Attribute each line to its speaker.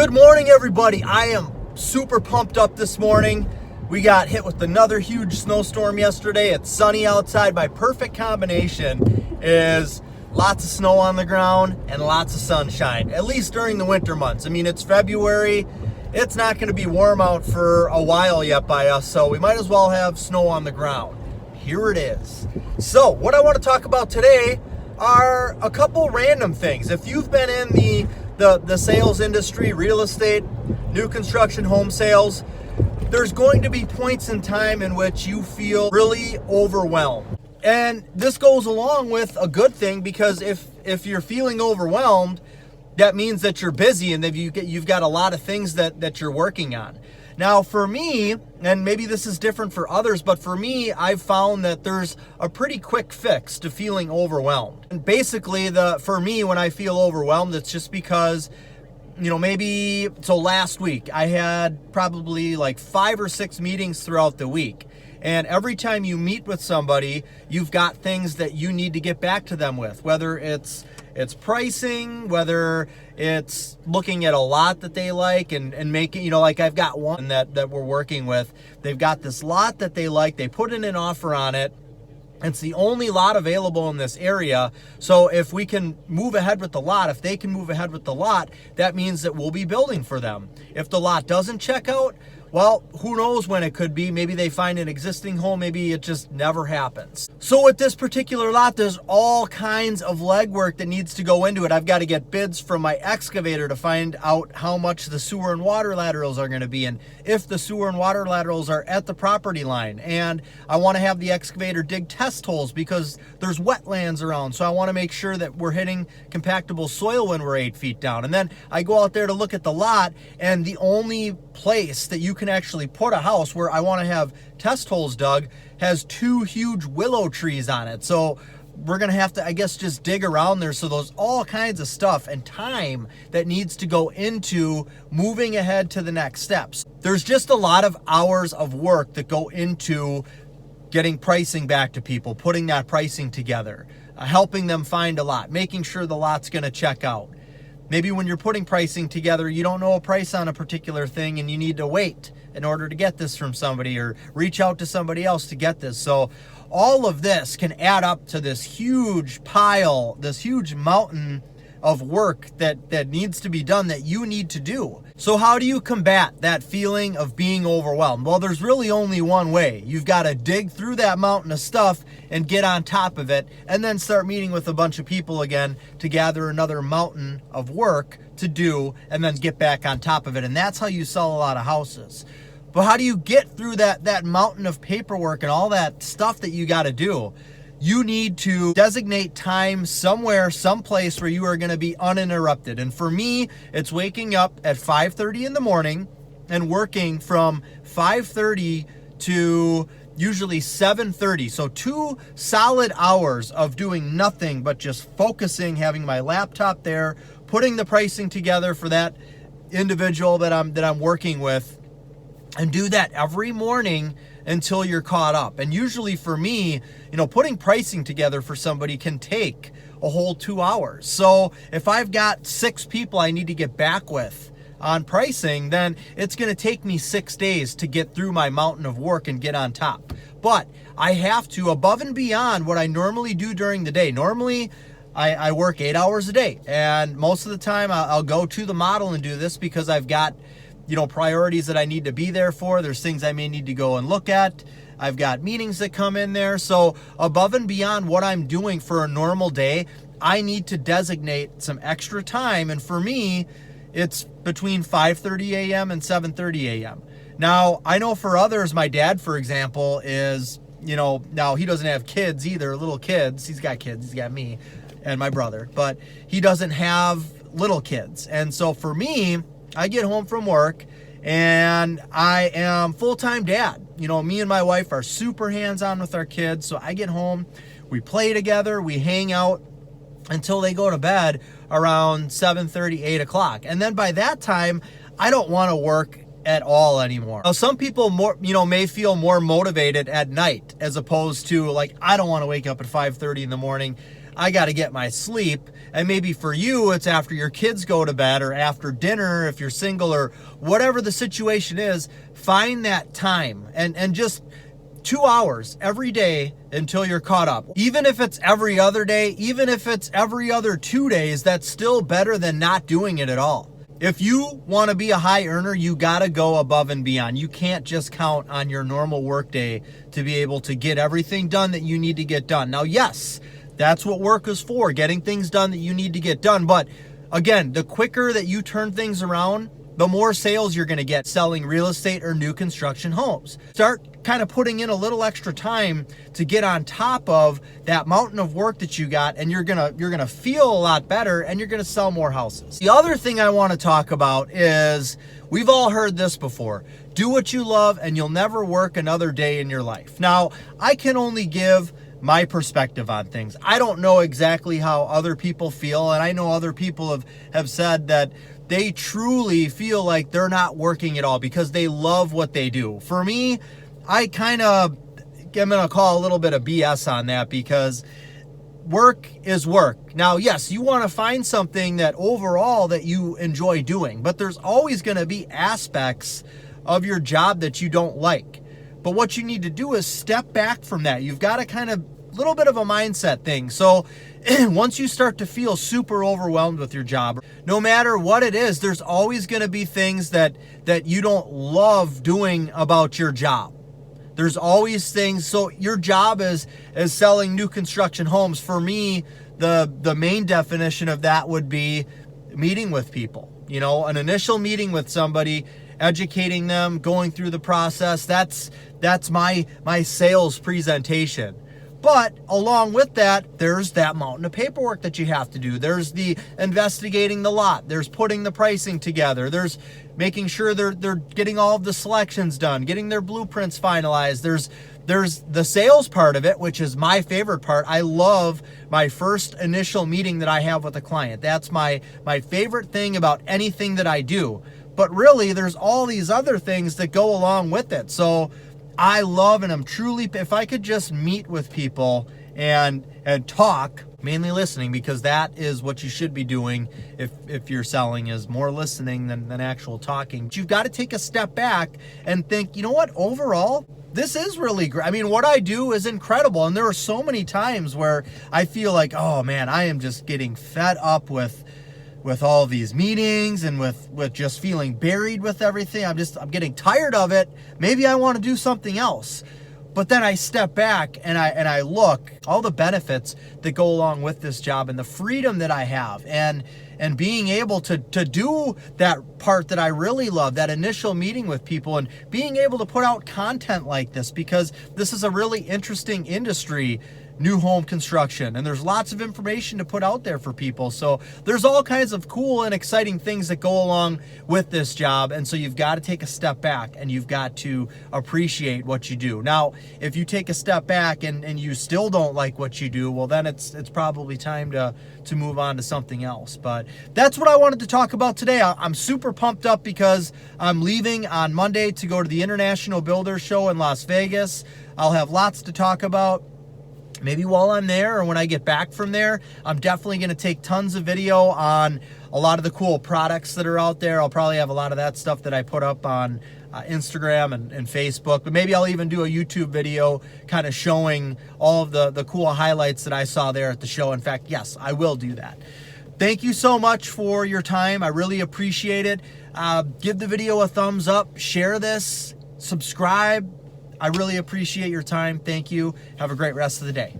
Speaker 1: Good morning, everybody. I am super pumped up this morning. We got hit with another huge snowstorm yesterday. It's sunny outside. My perfect combination is lots of snow on the ground and lots of sunshine, at least during the winter months. I mean, it's February. It's not going to be warm out for a while yet by us, so we might as well have snow on the ground. Here it is. So what I want to talk about today are a couple random things. If you've been in the sales industry, real estate, new construction, home sales, there's going to be points in time in which you feel really overwhelmed. And this goes along with a good thing, because if you're feeling overwhelmed, that means that you're busy and that you've got a lot of things that you're working on. Now for me, and maybe this is different for others, but for me, I've found that there's a pretty quick fix to feeling overwhelmed. And basically, for me, when I feel overwhelmed, it's just because, so last week I had probably like 5 or 6 meetings throughout the week. And every time you meet with somebody, you've got things that you need to get back to them with, whether it's pricing, whether it's looking at a lot that they like and making, like I've got one that we're working with. They've got this lot that they like. They put in an offer on it. It's the only lot available in this area. So if we can move ahead with the lot, if they can move ahead with the lot, that means that we'll be building for them. If the lot doesn't check out, well, who knows when it could be. Maybe they find an existing home. Maybe it just never happens. So with this particular lot, there's all kinds of legwork that needs to go into it. I've got to get bids from my excavator to find out how much the sewer and water laterals are going to be, and if the sewer and water laterals are at the property line. And I want to have the excavator dig test holes because there's wetlands around. So I want to make sure that we're hitting compactable soil when we're 8 feet down. And then I go out there to look at the lot, and the only place that you can actually put a house where I want to have test holes dug has 2 huge willow trees on it. So we're going to have to, I guess, just dig around there. So there's all kinds of stuff and time that needs to go into moving ahead to the next steps. There's just a lot of hours of work that go into getting pricing back to people, putting that pricing together, helping them find a lot, making sure the lot's going to check out. Maybe when you're putting pricing together, you don't know a price on a particular thing and you need to wait in order to get this from somebody or reach out to somebody else to get this. So all of this can add up to this huge pile, this huge mountain of work that needs to be done, that you need to do. So how do you combat that feeling of being overwhelmed? Well, there's really only one way. You've got to dig through that mountain of stuff and get on top of it, and then start meeting with a bunch of people again to gather another mountain of work to do, and then get back on top of it. And that's how you sell a lot of houses. But how do you get through that mountain of paperwork and all that stuff that you got to do? You need to designate time somewhere, someplace where you are going to be uninterrupted. And for me, it's waking up at 5:30 in the morning and working from 5:30 to usually 7:30. So 2 solid hours of doing nothing but just focusing, having my laptop there, putting the pricing together for that individual that I'm working with, and do that every morning until you're caught up. And usually for me, putting pricing together for somebody can take a whole 2 hours. So if I've got 6 people I need to get back with on pricing, then it's going to take me 6 days to get through my mountain of work and get on top. But I have to, above and beyond what I normally do during the day. Normally, I work 8 hours a day, and most of the time I'll go to the model and do this because I've got priorities that I need to be there for. There's things I may need to go and look at. I've got meetings that come in there. So above and beyond what I'm doing for a normal day, I need to designate some extra time. And for me, it's between 5:30 a.m. and 7:30 a.m. Now, I know for others, my dad, for example, is, now he doesn't have kids either, little kids. He's got kids. He's got me and my brother, but he doesn't have little kids. And so for me, I get home from work and I am full-time dad. Me and my wife are super hands-on with our kids. So I get home, we play together, we hang out until they go to bed around 7:30, 8 o'clock. And then by that time, I don't want to work at all anymore. Now, some people may feel more motivated at night, as opposed to, like, I don't want to wake up at 5:30 in the morning. I got to get my sleep. And maybe for you, it's after your kids go to bed or after dinner if you're single, or whatever the situation is. Find that time and just 2 hours every day until you're caught up. Even if it's every other day, even if it's every other 2 days, that's still better than not doing it at all. If you want to be a high earner, you got to go above and beyond. You can't just count on your normal workday to be able to get everything done that you need to get done. Now, yes, that's what work is for, getting things done that you need to get done. But again, the quicker that you turn things around, the more sales you're going to get selling real estate or new construction homes. Start kind of putting in a little extra time to get on top of that mountain of work that you got, and you're going to feel a lot better, and you're going to sell more houses. The other thing I want to talk about is, we've all heard this before: do what you love and you'll never work another day in your life. Now, I can only give my perspective on things. I don't know exactly how other people feel, and I know other people have said that they truly feel like they're not working at all because they love what they do. For me, I'm going to call a little bit of BS on that, because work is work. Now, yes, you want to find something that overall that you enjoy doing, but there's always going to be aspects of your job that you don't like. But what you need to do is step back from that. You've got to kind of, little bit of a mindset thing. So once you start to feel super overwhelmed with your job, no matter what it is, there's always going to be things that you don't love doing about your job. There's always things. So your job is selling new construction homes. For me, the main definition of that would be meeting with people. You know, an initial meeting with somebody, educating them, going through the process. That's my sales presentation. But along with that, there's that mountain of paperwork that you have to do. There's the investigating the lot. There's putting the pricing together. There's making sure they're getting all of the selections done, getting their blueprints finalized. There's the sales part of it, which is my favorite part. I love my first initial meeting that I have with a client. That's my favorite thing about anything that I do. But really, there's all these other things that go along with it. So I love, and I'm truly, if I could just meet with people and talk, mainly listening, because that is what you should be doing if you're selling, is more listening than actual talking. But you've got to take a step back and think, you know what, overall, this is really great. I mean, what I do is incredible. And there are so many times where I feel like, oh man, I am just getting fed up with all these meetings and with just feeling buried with everything. I'm getting tired of it. Maybe I want to do something else. But then I step back and I look all the benefits that go along with this job and the freedom that I have and being able to do that part that I really love, that initial meeting with people, and being able to put out content like this, because this is a really interesting industry, new home construction, and there's lots of information to put out there for people. So there's all kinds of cool and exciting things that go along with this job. And so you've got to take a step back and you've got to appreciate what you do. Now, if you take a step back and you still don't like what you do, well, then it's probably time to move on to something else. But that's what I wanted to talk about today. I'm super pumped up because I'm leaving on Monday to go to the International Builders Show in Las Vegas. I'll have lots to talk about. Maybe while I'm there or when I get back from there. I'm definitely going to take tons of video on a lot of the cool products that are out there. I'll probably have a lot of that stuff that I put up on Instagram and Facebook. But maybe I'll even do a YouTube video kind of showing all of the cool highlights that I saw there at the show. In fact, yes, I will do that. Thank you so much for your time. I really appreciate it. Give the video a thumbs up. Share this. Subscribe. I really appreciate your time. Thank you. Have a great rest of the day.